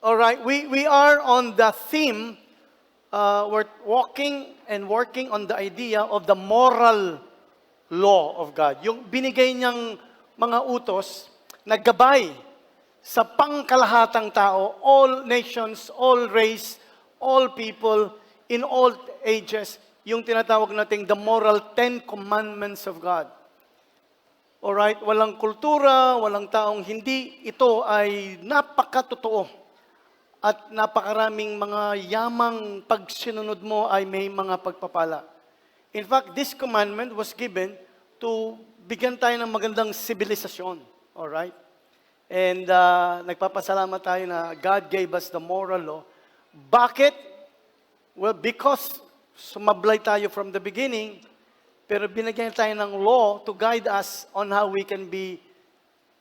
All right, we are on the theme. We're walking and working on the idea of the moral law of God. Yung binigay niyang mga utos na gabay sa pangkalahatang tao, all nations, all race, all people, in all ages, yung tinatawag nating the moral 10 commandments of God. Alright, walang kultura, walang taong hindi. Ito ay napakatotoo. At napakaraming mga yamang pag sinunod mo ay may mga pagpapala. In fact, this commandment was given to bigyan tayo ng magandang sibilisasyon. Alright? And nagpapasalamat tayo na God gave us the moral law. Bakit? Well, because sumablay tayo from the beginning, pero binigyan tayo ng law to guide us on how we can be,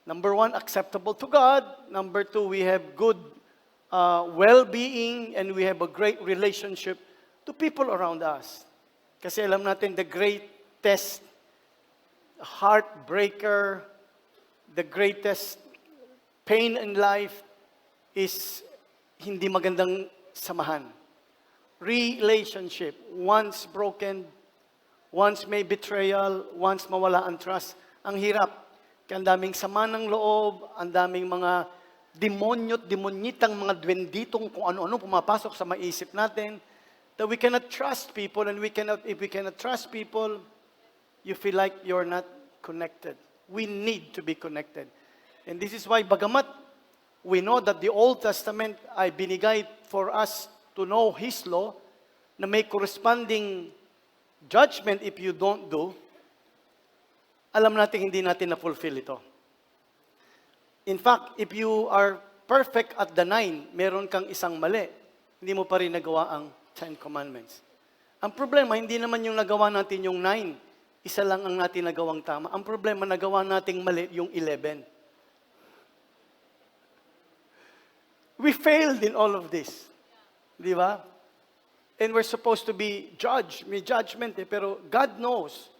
number one, acceptable to God. Number two, we have good well-being and we have a great relationship to people around us. Kasi alam natin, the greatest heartbreaker, the greatest pain in life is hindi magandang samahan. Relationship, once broken, once may betrayal, once mawala ang trust, ang hirap. Kaya ang daming sama ng loob, ang daming mga demonyo't demonyitang mga duwenditong kung ano-ano pumapasok sa maisip natin, that we cannot trust people, and if we cannot trust people, you feel like you're not connected. We need to be connected. And this is why, bagamat we know that the Old Testament ay binigay for us to know His law, na may corresponding judgment if you don't do, alam natin hindi natin na-fulfill ito. In fact, if you are perfect at the 9, meron kang isang mali, hindi mo pa rin nagawa ang 10 commandments. Ang problema, hindi naman yung nagawa natin yung 9, isa lang ang natin nagawang tama. Ang problema, nagawa nating mali yung 11. We failed in all of this. Di ba? And we're supposed to be judged. May judgment pero God knows.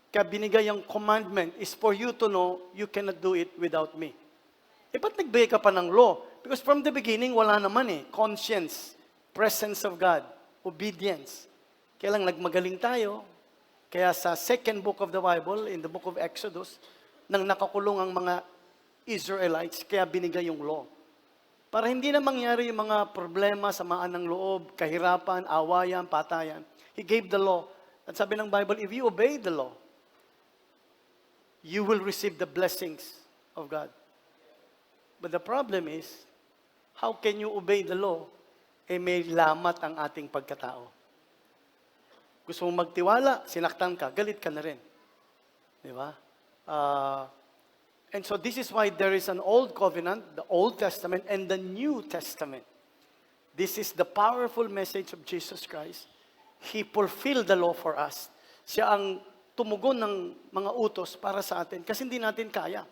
Kaya binigay ang commandment is for you to know you cannot do it without me. Ba't nagbigay ka pa ng law? Because from the beginning, wala naman conscience, presence of God, obedience. Kaya lang nagmagaling tayo. Kaya sa second book of the Bible, in the book of Exodus, nang nakakulong ang mga Israelites, kaya binigay yung law. Para hindi na mangyari yung mga problema, samaan ng loob, kahirapan, awayan, patayan. He gave the law. At sabi ng Bible, if you obey the law, you will receive the blessings of God. But the problem is, how can you obey the law, may lamat ang ating pagkatao. Gusto mong magtiwala, sinaktan ka, galit ka na rin. Di ba? And so this is why there is an Old Covenant, the Old Testament, and the New Testament. This is the powerful message of Jesus Christ. He fulfilled the law for us. Siya ang tumugon ng mga utos para sa atin kasi hindi natin kaya.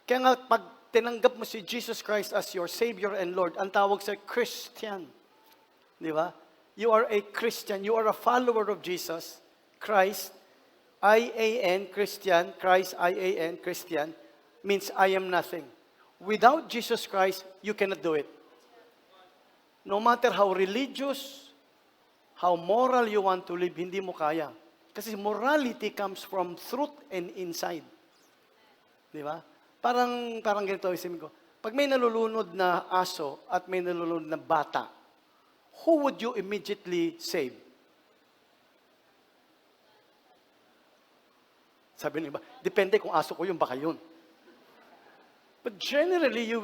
Kaya nga, pag tinanggap mo si Jesus Christ as your Savior and Lord, ang tawag sa Christian. Di ba? You are a Christian. You are a follower of Jesus Christ. I-A-N, Christian. Christ, I-A-N, Christian. Means I am nothing. Without Jesus Christ, you cannot do it. No matter how religious, how moral you want to live, hindi mo kaya. Kasi morality comes from truth and inside. Di ba? Parang ganito isipin ko. Pag may nalulunod na aso at may nalulunod na bata, who would you immediately save? Sabi niyo ba? Depende kung aso ko yun, baka yun. But generally, you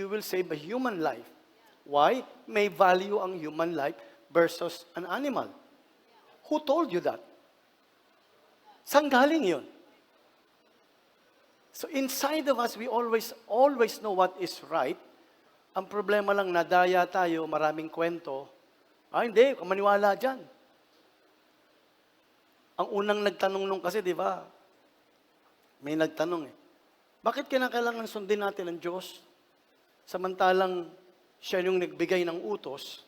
will save a human life. Why? May value ang human life versus an animal. Who told you that? Saan galing yun? So inside of us, we always know what is right. Ang problema lang, nadaya tayo, maraming kwento. Hindi, maniwala dyan. Ang unang nagtanong nung kasi, di ba? May nagtanong bakit kinakailangan sundin natin ang Diyos? Samantalang siya yung nagbigay ng utos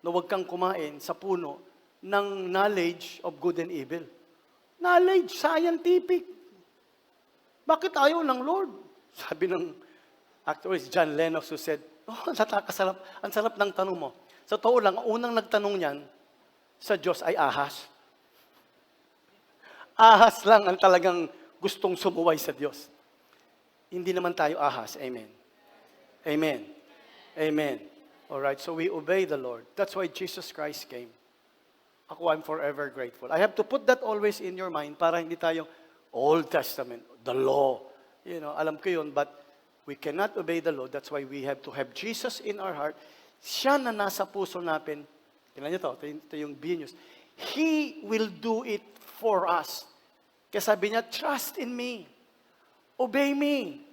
na huwag kang kumain sa puno ng knowledge of good and evil. Knowledge, scientific. Bakit ayaw ng Lord? Sabi ng, actually, it's John Lennox who said, Oh, nakakasarap. Ang sarap ng tanong mo. Sa totoo lang, ang unang nagtanong niyan sa Diyos ay ahas. Ahas lang ang talagang gustong sumuway sa Diyos. Hindi naman tayo ahas. Amen. Amen. Amen. Alright, so we obey the Lord. That's why Jesus Christ came. Ako, I'm forever grateful. I have to put that always in your mind para hindi tayo Old Testament, the law. You know, alam ko yun, but we cannot obey the law. That's why we have to have Jesus in our heart. Siya na nasa puso natin. Tingnan niyo to, ito yung genius. He will do it for us. Kaya sabi niya, trust in me. Obey me.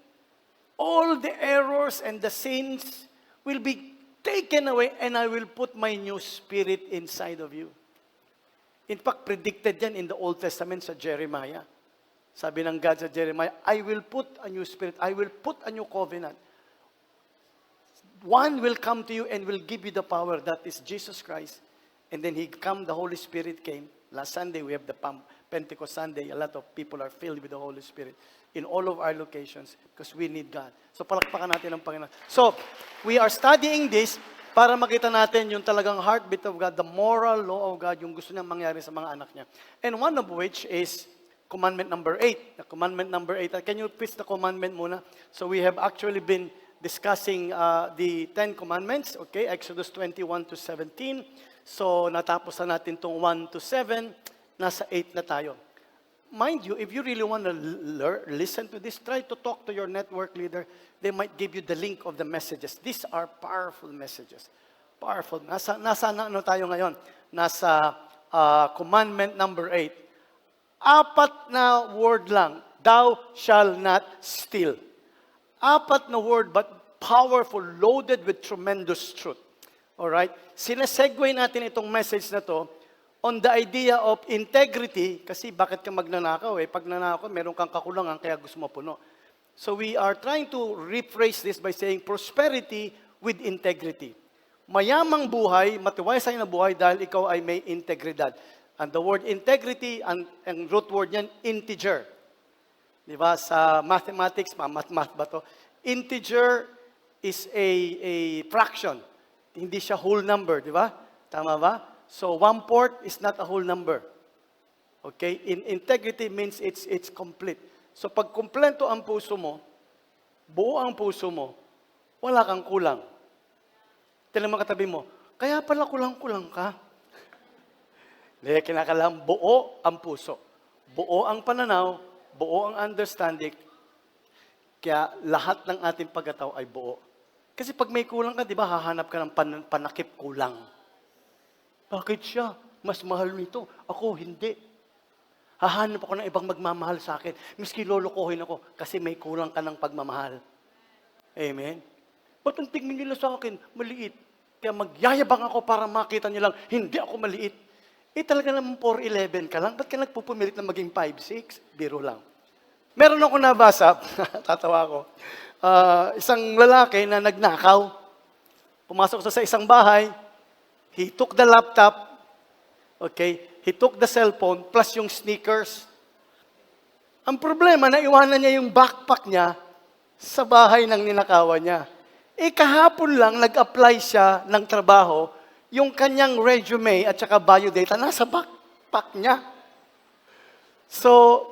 All the errors and the sins will be taken away and I will put my new spirit inside of you. In fact, predicted yan in the Old Testament sa Jeremiah. Sabi ng God sa Jeremiah, I will put a new spirit. I will put a new covenant. One will come to you and will give you the power. That is Jesus Christ. And then the Holy Spirit came. Last Sunday, we have the Pentecost Sunday. A lot of people are filled with the Holy Spirit in all of our locations because we need God. So palakpakan natin ang Panginoon. So, we are studying this para makita natin yung talagang heartbeat of God, the moral law of God, yung gusto niyang mangyari sa mga anak niya. And one of which is commandment number 8. The commandment number 8. Can you please the commandment muna? So we have actually been discussing the 10 commandments, okay? Exodus 21 to 17. So natapos na natin tong 1 to 7. Nasa 8 na tayo. Mind you, if you really want to listen to this, try to talk to your network leader. They might give you the link of the messages. These are powerful messages. Powerful. Nasa ano tayo ngayon? Nasa commandment number 8. 4 na word lang. Thou shall not steal. 4 na word but powerful, loaded with tremendous truth. Alright? Sinesegue natin itong message na to on the idea of integrity, kasi bakit ka magnanakaw eh? Pag nanakaw, meron kang kakulangan, kaya gusto mo puno. So we are trying to rephrase this by saying prosperity with integrity. Mayamang buhay, matiwasay na buhay dahil ikaw ay may integridad. And the word integrity, ang root word niyan, integer. Di ba? Sa mathematics, math ba to? Integer is a fraction. Hindi siya whole number, di ba? Tama ba? So 1/4 is not a whole number. Okay? Integrity means it's complete. So pag kumpleto ang puso mo, buo ang puso mo, wala kang kulang. Tignan mo katabi mo, kaya pala kulang-kulang ka. Hindi, kinakalam, buo ang puso. Buo ang pananaw, buo ang understanding, kaya lahat ng ating pagkatao ay buo. Kasi pag may kulang ka, di ba, hahanap ka ng panakip kulang. Bakit siya? Mas mahal nito. Ako, hindi. Hahanap ako ng ibang magmamahal sa akin. Miski lolokohin ako kasi may kulang ka ng pagmamahal. Amen? Ba't ang tingin nila sa akin? Maliit. Kaya magyayabang ako para makita nilang hindi ako maliit. Eh talaga naman 4'11 ka lang. Ba't ka nagpupumilit na maging 5'6"? Biro lang. Meron ako nabasa, tatawa ko, isang lalaki na nagnakaw. Pumasok sa isang bahay. He took the laptop, okay? He took the cellphone plus yung sneakers. Ang problema, naiwanan niya yung backpack niya sa bahay ng ninakawan niya. Eh kahapon lang, nag-apply siya ng trabaho, yung kanyang resume at saka biodata nasa backpack niya. So,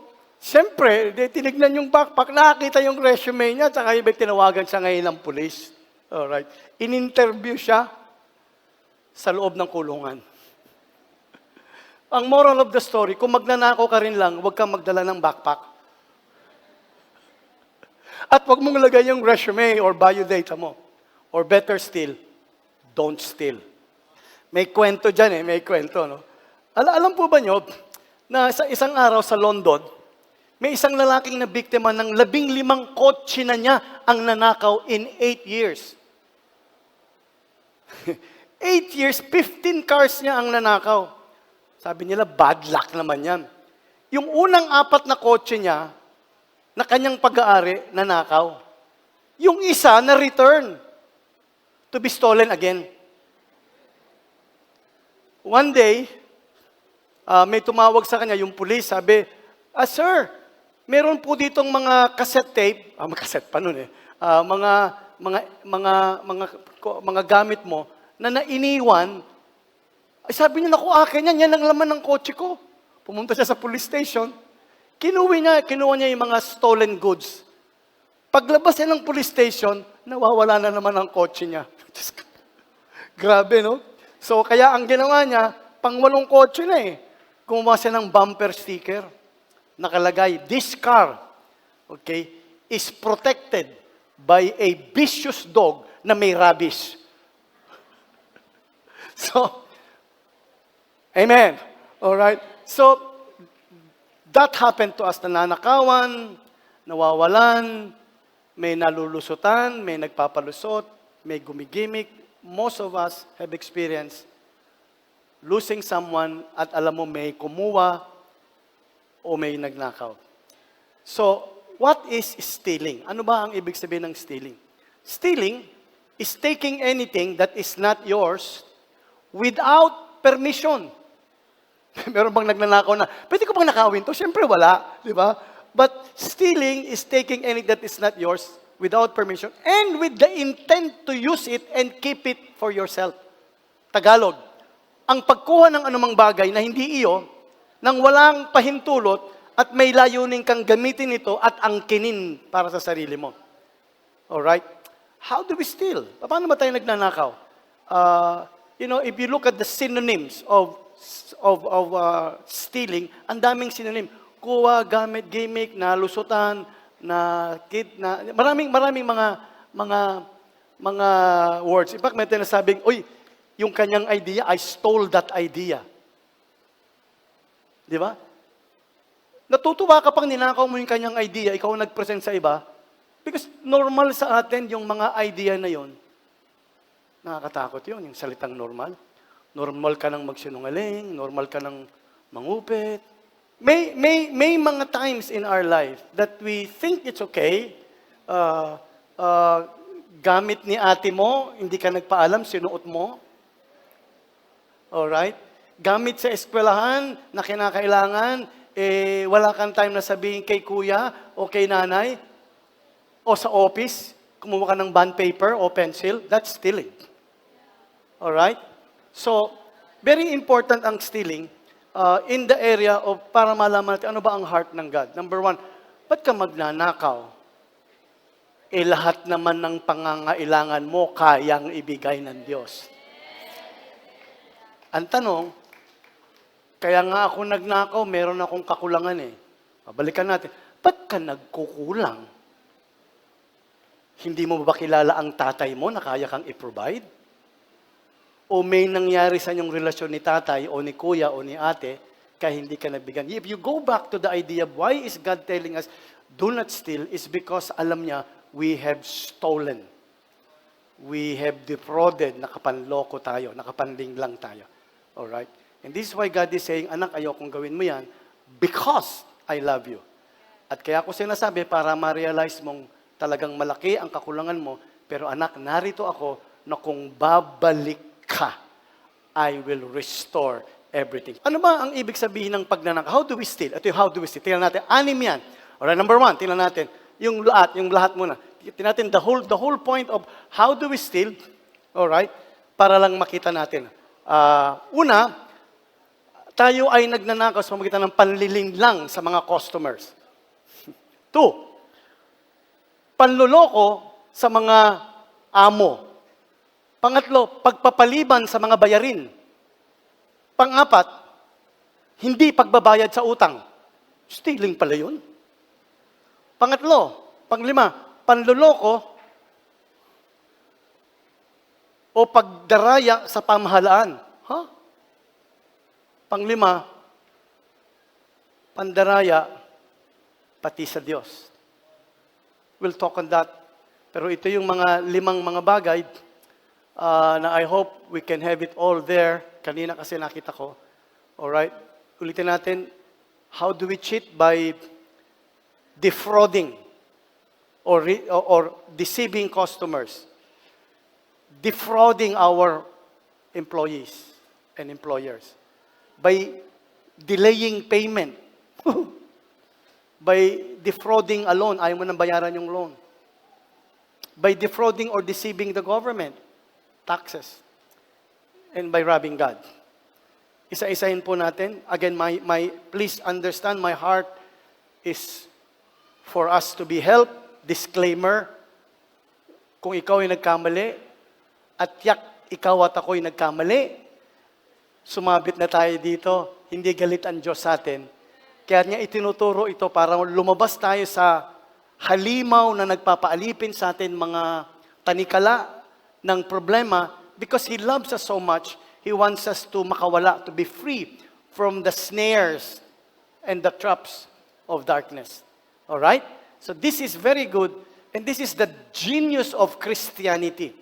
siyempre, tinignan yung backpack, nakakita yung resume niya, at saka ibig tinawagan siya ngayon ng pulis. Alright. In-interview siya sa loob ng kulungan. Ang moral of the story, kung magnanakaw ka rin lang, huwag kang magdala ng backpack. At huwag mong lagay yung resume or biodata mo. Or better still, don't steal. May kwento dyan may kwento. No? Alam po ba nyo, na sa isang araw sa London, may isang lalaking na biktima ng 15 kotse na niya ang nanakaw in 8 years. 8 years, 15 cars niya ang nanakaw. Sabi nila, bad luck naman yan. Yung unang 4 na kotse niya, na kanyang pag-aari, nanakaw. Yung isa, na-return to be stolen again. One day, may tumawag sa kanya, yung police, sabi, sir, meron po ditong mga cassette tape, cassette pa nun mga mga gamit mo na nainiwan. Ay sabi niya, naku, akin yan ang laman ng kotse ko. Pumunta siya sa police station, kinuha niya yung mga stolen goods. Paglabas niya ng police station, nawawala na naman ang kotse niya. Grabe, no? So, kaya ang ginawa niya, pang-walong kotse na eh. Gumawa siya ng bumper sticker. Nakalagay, this car, okay, is protected by a vicious dog na may rabies. So, amen. Alright? So, that happened to us. Nananakawan, nawawalan, may nalulusutan, may nagpapalusot, may gumigimik. Most of us have experienced losing someone at alam mo may kumuha o may nagnakaw. So, what is stealing? Ano ba ang ibig sabihin ng stealing? Stealing is taking anything that is not yours without permission. Meron bang nagnanakaw na, pwede ko bang nakawin to? Siyempre wala, di ba? But stealing is taking anything that is not yours without permission and with the intent to use it and keep it for yourself. Tagalog, ang pagkuha ng anumang bagay na hindi iyo, nang walang pahintulot at may layunin kang gamitin ito at angkinin para sa sarili mo. Alright? How do we steal? Paano ba tayo nagnanakaw? If you look at the synonyms of stealing, ang daming synonym. Kuha, gamit, gimmick, nalusutan, maraming mga words. In fact, may tinasabing, yung kanyang idea, I stole that idea. Di ba? Natutuwa ka pang ninakaw mo yung kanyang idea, ikaw ang nag-present sa iba, because normal sa atin yung mga idea na yon. Nakakatakot yun, yung salitang normal. Normal ka ng magsinungaling, normal ka ng mangupit. May mga times in our life that we think it's okay. Gamit ni ate mo, hindi ka nagpaalam, sinuot mo. Alright? Gamit sa eskwelahan na kinakailangan, wala kang time na sabihin kay kuya o kay nanay o sa office, kumuha ka ng bond paper o pencil, that's stealing. Alright? So, very important ang stealing in the area of para malaman natin ano ba ang heart ng God. Number one, ba't ka magnanakaw? Lahat naman ng pangangailangan mo kayang ibigay ng Diyos. Ang tanong, kaya nga ako nagnakaw, meron akong kakulangan eh. Balikan natin, ba't ka nagkukulang? Hindi mo ba kilala ang tatay mo na kaya kang i-provide? O may nangyari sa inyong relasyon ni tatay o ni kuya o ni ate kaya hindi ka nabigyan. If you go back to the idea of why is God telling us, do not steal, is because alam niya, we have stolen. We have defrauded, nakapanloko tayo, nakapanlinglang tayo. Alright? And this is why God is saying, anak, ayokong gawin mo yan because I love you. At kaya ako sinasabi para ma-realize mong talagang malaki ang kakulangan mo, pero anak, narito ako na kung babalik ka, I will restore everything. Ano ba ang ibig sabihin ng pagnanakaw? How do we steal? Ito yung how do we steal. Tingnan natin, 6 yan. Alright, number 1, tingnan natin. Yung lahat muna. Tingnan natin the whole point of how do we steal. Alright, para lang makita natin. Una, tayo ay nagnanakaw sa pamamagitan ng panlilinlang sa mga customers. 2, panluloko sa mga amo. Pangatlo, pagpapaliban sa mga bayarin. Pang-apat, hindi pagbabayad sa utang. Stealing pala yun. Panglima, panluloko o pagdaraya sa pamahalaan. Panglima, pandaraya pati sa Diyos. We'll talk on that. Pero ito yung mga 5 mga bagay na I hope we can have it all there. Kanina kasi nakita ko. Alright? Ulitin natin, how do we cheat? By defrauding or deceiving customers. Defrauding our employees and employers. By delaying payment. By defrauding a loan. Ayaw mo nang bayaran yung loan. by defrauding or deceiving the government, taxes, and by robbing God. Isa-isahin po natin. Again, please understand, my heart is for us to be helped. Disclaimer, kung ikaw ay nagkamali, at ikaw at ako'y nagkamali, sumabit na tayo dito, hindi galit ang Diyos sa atin. Kaya niya itinuturo ito para lumabas tayo sa halimaw na nagpapaalipin sa atin mga tanikala ng problema because He loves us so much. He wants us to makawala, to be free from the snares and the traps of darkness. All right? So this is very good, and this is the genius of Christianity.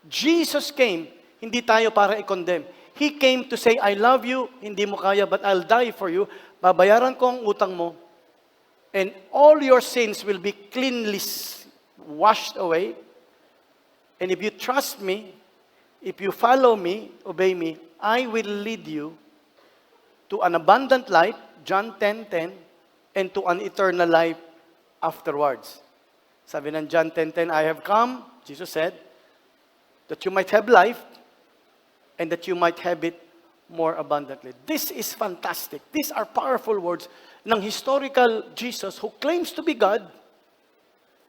Jesus came, hindi tayo para i-condemn. He came to say, I love you, hindi mo kaya, but I'll die for you. Babayaran ko ang utang mo, and all your sins will be cleanly washed away. And if you trust me, if you follow me, obey me, I will lead you to an abundant life, John 10:10, and to an eternal life afterwards. Sabi ng John 10:10, I have come, Jesus said, that you might have life, and that you might have it more abundantly. This is fantastic. These are powerful words ng historical Jesus who claims to be God,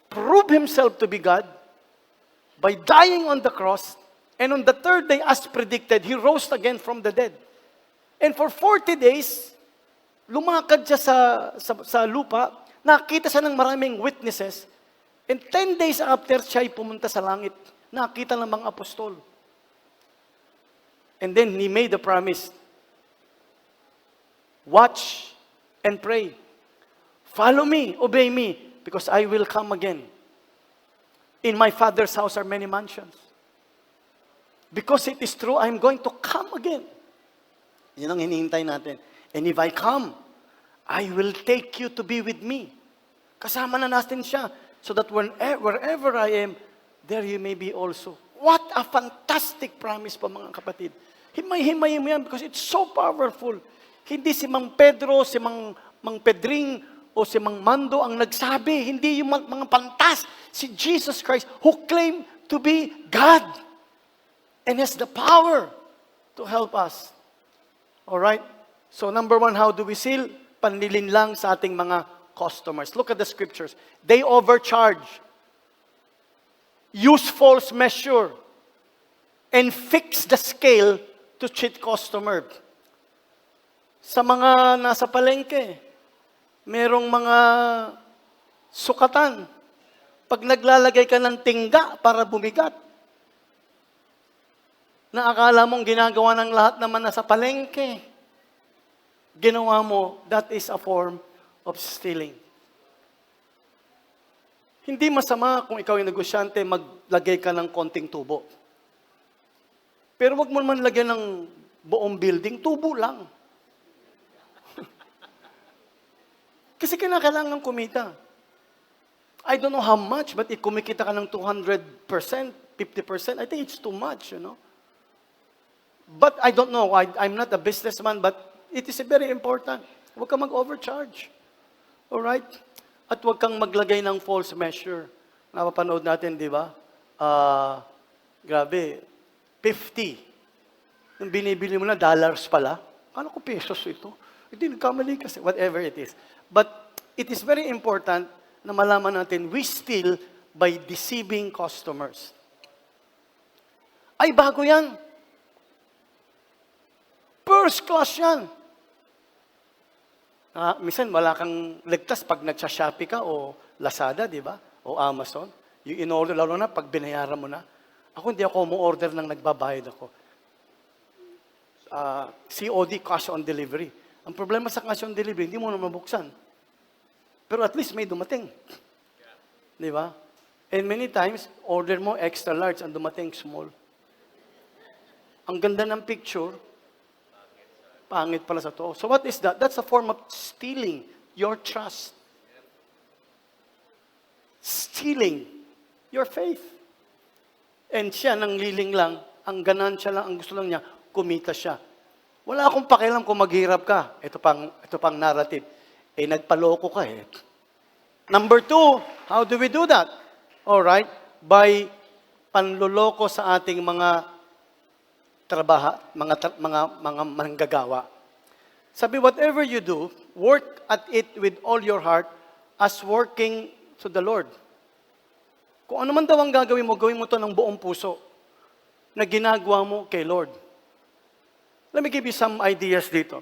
proved Himself to be God, by dying on the cross, and on the third day, as predicted, He rose again from the dead. And for 40 days, lumakad siya sa lupa, nakita siya ng maraming witnesses, and 10 days after siya ay pumunta sa langit, nakita ng mga apostol. And then He made the promise, watch and pray. Follow me, obey me, because I will come again. In my Father's house are many mansions. Because it is true, I'm going to come again. Yan ang hinihintay natin. And if I come, I will take you to be with me. Kasama na natin siya. So that wherever I am, there you may be also. What a fantastic promise po mga kapatid. Himay-himay mo yan because it's so powerful. Hindi si Mang Pedro, si Mang Pedring, o si Mang Mando ang nagsabi. Hindi yung mga pantas. Si Jesus Christ who claimed to be God. And has the power to help us. Alright? So number 1, how do we seal? Panlilin lang sa ating mga customers. Look at the scriptures. They overcharge, use false measure, and fix the scale to cheat customer. Sa mga nasa palengke, merong mga sukatan. Pag naglalagay ka ng tingga para bumigat, na akala mong ginagawa ng lahat naman nasa palengke, ginawa mo, that is a form of stealing. Hindi masama kung ikaw yung negosyante, maglagay ka ng konting tubo. Pero wag mo naman lagyan ng buong building, tubo lang. Kasi kailangan kumita. I don't know how much, but kumikita ka ng 200%, 50%, I think it's too much, you know. But I don't know, I'm not a businessman, but it is very important. Huwag kang mag-overcharge. Alright? At huwag kang maglagay ng false measure. Napapanood natin, di ba? Grabe, 50. Nung binibili mo na, dollars pala. Kala ko pesos ito. Hindi, nagkamali kasi. Whatever it is. But it is very important na malaman natin, we steal by deceiving customers. Ay, bago yan. First class yan. Minsan wala kang ligtas pag nagsa-Shopee ka o Lazada, di ba? O Amazon. Yung in-order, lalo na pag binayaran mo na. Ako hindi ako mo-order nang nagbabayad ako. COD, cash on delivery. Ang problema sa cash on delivery, hindi mo na mabuksan. Pero at least may dumating. Di ba? And many times, order mo extra large, ang dumating small. Ang ganda ng picture, pangit pala sa to. So what is that? That's a form of stealing your trust. Stealing your faith. And siya, nang liling lang, ang ganansya lang, ang gusto lang niya, kumita siya. Wala akong pakialam kung maghirap ka. Ito pang narrative. Nagpaloko ka eh. Number 2, how do we do that? Alright, by panloloko sa ating mga mga manggagawa. Sabi, whatever you do, work at it with all your heart as working to the Lord. Kung ano man daw ang gagawin mo, gawin mo to ng buong puso na ginagawa mo kay Lord. Let me give you some ideas dito.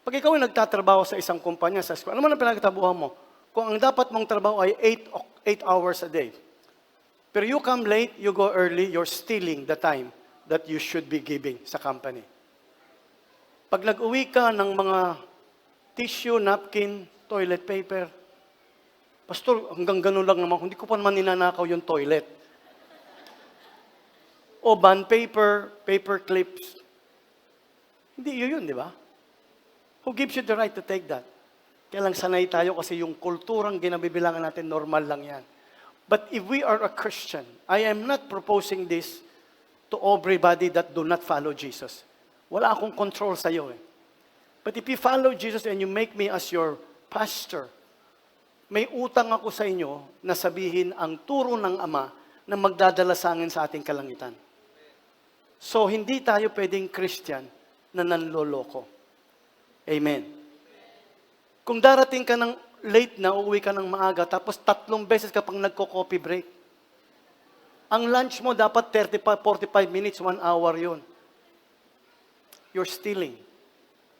Pag ikaw ay nagtatrabaho sa isang kumpanya, sa school, ano man ang pinagtatrabaho mo? Kung ang dapat mong trabaho ay 8 hours a day, pero you come late, you go early, you're stealing the time that you should be giving sa company. Pag nag-uwi ka ng mga tissue, napkin, toilet paper, Pastor, hanggang ganun lang naman, hindi ko pa naman ninanakaw yung toilet. O bond paper, paper clips. Hindi yun, di ba? Who gives you the right to take that? Kaya lang sanay tayo kasi yung kulturang ginabibilangan natin, normal lang yan. But if we are a Christian, I am not proposing this to everybody that do not follow Jesus. Wala akong control sa iyo eh. But if you follow Jesus and you make me as your pastor, may utang ako sa inyo na sabihin ang turo ng Ama na magdadala sa akin sa ating kalangitan. So, hindi tayo pwedeng Christian na nanloloko. Amen. Kung darating ka ng late na, uuwi ka ng maaga, tapos 3 beses ka pang nagko-coffee break. Ang lunch mo dapat 45 minutes, 1 hour yun. You're stealing.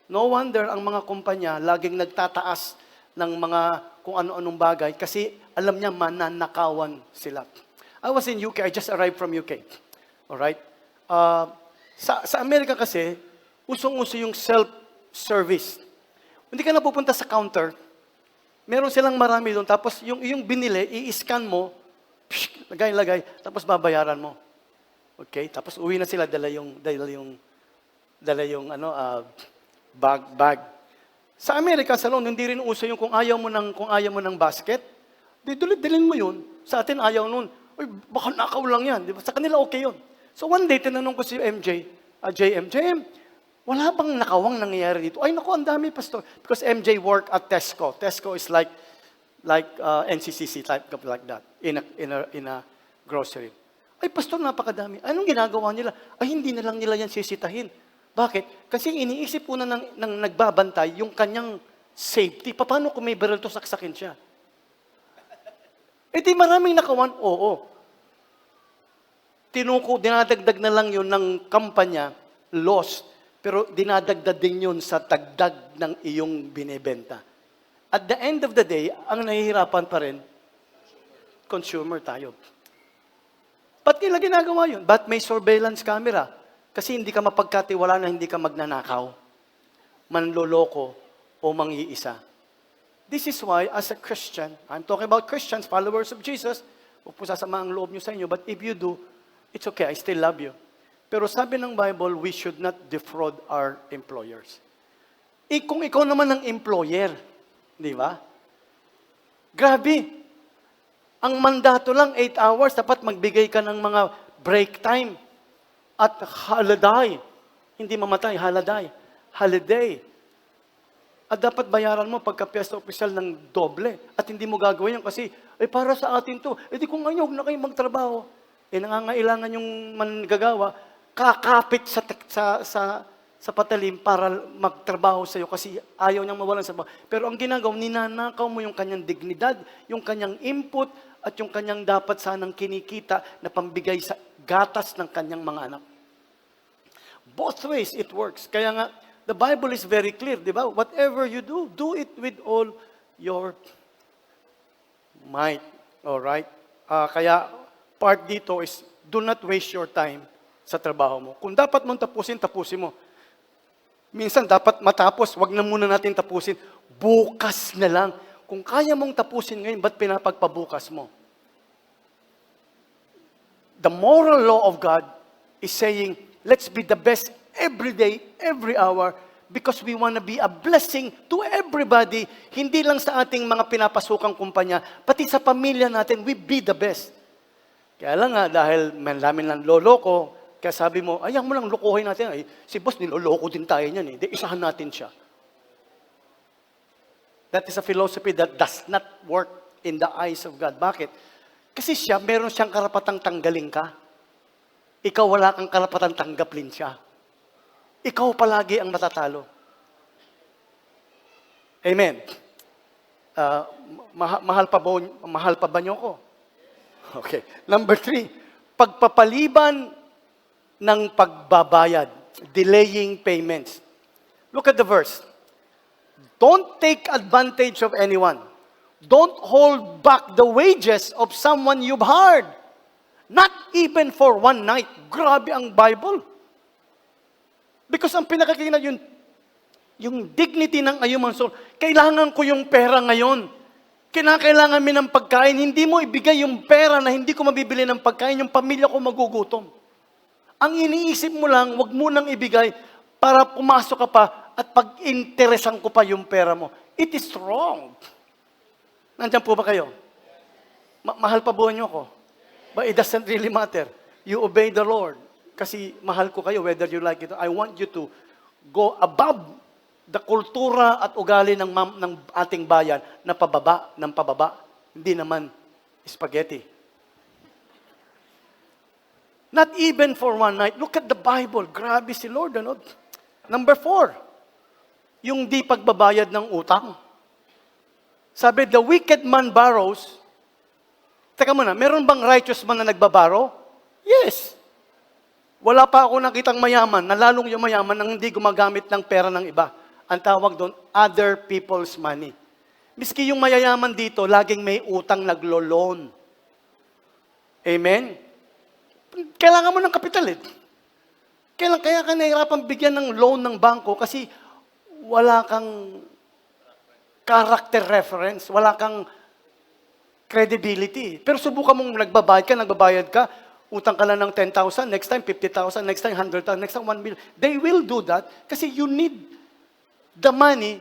No wonder ang mga kumpanya laging nagtataas ng mga kung ano-anong bagay kasi alam niya mananakawan sila. I was in UK, I just arrived from UK. Alright? Sa Amerika kasi, usong-uso yung self-service. Hindi ka na pupunta sa counter, meron silang marami doon, tapos yung binili, i-scan mo, lagay, tapos babayaran mo. Okay? Tapos uwi na sila, dala yung bag. Sa Amerika, sa London, hindi rin uso yung kung ayaw mo ng basket, dilin mo yun. Sa atin, ayaw nun. Uy, baka nakaw lang yan. Di ba? Sa kanila, okay yun. So one day, tinanong ko si JM, wala bang nakawang nangyayari dito? Ay, naku, ang dami, Pastor. Because MJ work at Tesco. Tesco is like NCCC type of like that, in a grocery. Ay, Pastor, napakadami. Anong ginagawa nila? Ay, hindi na lang nila yan sisitahin. Bakit? Kasi iniisip po na ng nagbabantay yung kanyang safety. Paano kung may baril to saksakin siya? Eh di maraming nakawan? Oo. Dinadagdag na lang yun ng kampanya, lost. Pero dinadagdag din yun sa tagdag ng iyong binebenta. At the end of the day, ang nahihirapan pa rin, consumer tayo. Ba't nila ginagawa yun? Ba't may surveillance camera? Kasi hindi ka mapagkatiwala na hindi ka magnanakaw, manloloko, o mangiisa. This is why, as a Christian, I'm talking about Christians, followers of Jesus, huwag po sasama ang loob nyo sa inyo, but if you do, it's okay, I still love you. Pero sabi ng Bible, we should not defraud our employers. Kung ikaw naman ang employer, di ba? Grabe. Ang mandato lang, 8 hours, dapat magbigay ka ng mga break time. At holiday. Hindi mamatay, holiday. At dapat bayaran mo pagka piyesta opisyal ng doble. At hindi mo gagawin yan kasi, para sa atin to. Di kung ayaw na kayo magtrabaho. Nangangailangan yung manggagawa, kakapit sa patalim para magtrabaho sa'yo kasi ayaw niyang mawalan sa trabaho. Pero ang ginagawa, ninanakaw mo yung kanyang dignidad, yung kanyang input, at yung kanyang dapat sanang kinikita na pambigay sa gatas ng kanyang mga anak. Both ways it works. Kaya nga, the Bible is very clear, di ba? Whatever you do, do it with all your might. Alright? Kaya, part dito is, do not waste your time sa trabaho mo. Kung dapat mong tapusin mo. Minsan, dapat matapos, wag na muna natin tapusin. Bukas na lang. Kung kaya mong tapusin ngayon, ba't pinapagpabukas mo? The moral law of God is saying, let's be the best every day, every hour, because we want to be a blessing to everybody, hindi lang sa ating mga pinapasukang kumpanya, pati sa pamilya natin, we be the best. Kaya lang nga, dahil manlamin lang loloko, kaya sabi mo, ayaw mo lang lokohin natin. Ay, si boss, niloloko din tayo niyan. Di isahan natin siya. That is a philosophy that does not work in the eyes of God. Bakit? Kasi siya, meron siyang karapatang tanggalin ka. Ikaw wala kang karapatang tanggapin siya. Ikaw palagi ang matatalo. Amen. Ah, mahal pa ba niyo ko? Okay. Number 3, pagpapaliban ng pagbabayad, delaying payments. Look at the verse. Don't take advantage of anyone. Don't hold back the wages of someone you've hired. Not even for one night. Grabe ang Bible. Because ang pinakakina yung dignity ng human soul, kailangan ko yung pera ngayon. Kinakailangan mi ng pagkain. Hindi mo ibigay yung pera na hindi ko mabibili ng pagkain, yung pamilya ko magugutom. Ang iniisip mo lang, wag mo nang ibigay para pumasok ka pa at pag-interesan ko pa yung pera mo. It is wrong. Nandiyan po ba kayo? Mahal pa buwan niyo ako. But it doesn't really matter. You obey the Lord. Kasi mahal ko kayo, whether you like it. I want you to go above the kultura at ugali ng ating bayan na pababa. Hindi naman spaghetti. Not even for one night. Look at the Bible. Grabe si Lord. Ano? Number 4, yung di pagbabayad ng utang. Sabi, the wicked man borrows. Teka muna, meron bang righteous man na nagbabaro? Yes. Wala pa ako nakitang mayaman, na lalong yung mayaman nang hindi gumagamit ng pera ng iba. Ang tawag doon, other people's money. Miski yung mayayaman dito, laging may utang naglo-loan. Amen? Kailangan mo ng kapital eh. Kaya ka nahirapan bigyan ng loan ng bangko kasi wala kang character reference, wala kang credibility. Pero subukan mong nagbabayad ka, utang ka lang ng 10,000, next time 50,000, next time 100,000, next time 1 million. They will do that kasi you need the money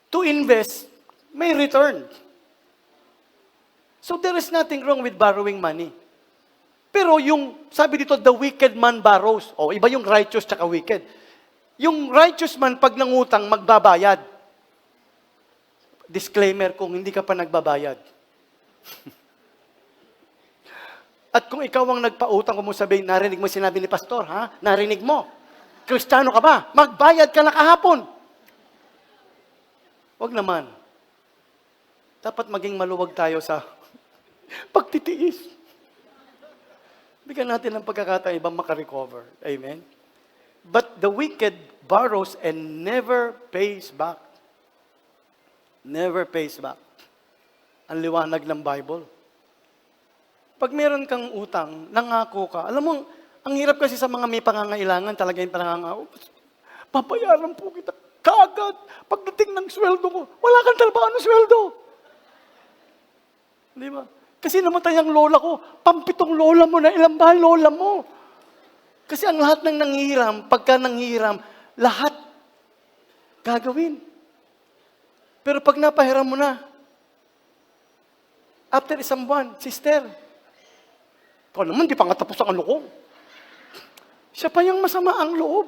to invest, may return. So there is nothing wrong with borrowing money. Pero yung, sabi dito, the wicked man borrows. O, iba yung righteous tsaka wicked. Yung righteous man, pag nangutang, magbabayad. Disclaimer, kung hindi ka pa nagbabayad. At kung ikaw ang nagpautang, kung mo sabihin, narinig mo sinabi ni Pastor, ha? Narinig mo. Kristiyano ka ba? Magbayad ka na kahapon. Wag naman. Dapat maging maluwag tayo sa pagtitiis. Bigyan natin ng pagkakataon ibang makarecover. Amen? But the wicked borrows and never pays back. Never pays back. Ang liwanag ng Bible. Pag meron kang utang, nangako ka. Alam mo, ang hirap kasi sa mga may pangangailangan, talaga yung pangangako. Papayaran po kita kaagad. Pagdating ng sweldo ko, wala kang trabaho ng sweldo. Di ba? Kasi namatay ang lola ko, pampitong lola mo na, ilang ba lola mo? Kasi ang lahat ng nanghihiram, pagka nanghihiram, lahat gagawin. Pero pag napahiram mo na, after isang buwan, sister, ikaw naman, di pa nga tapos ang ano ko. Siya pa yung masama ang loob.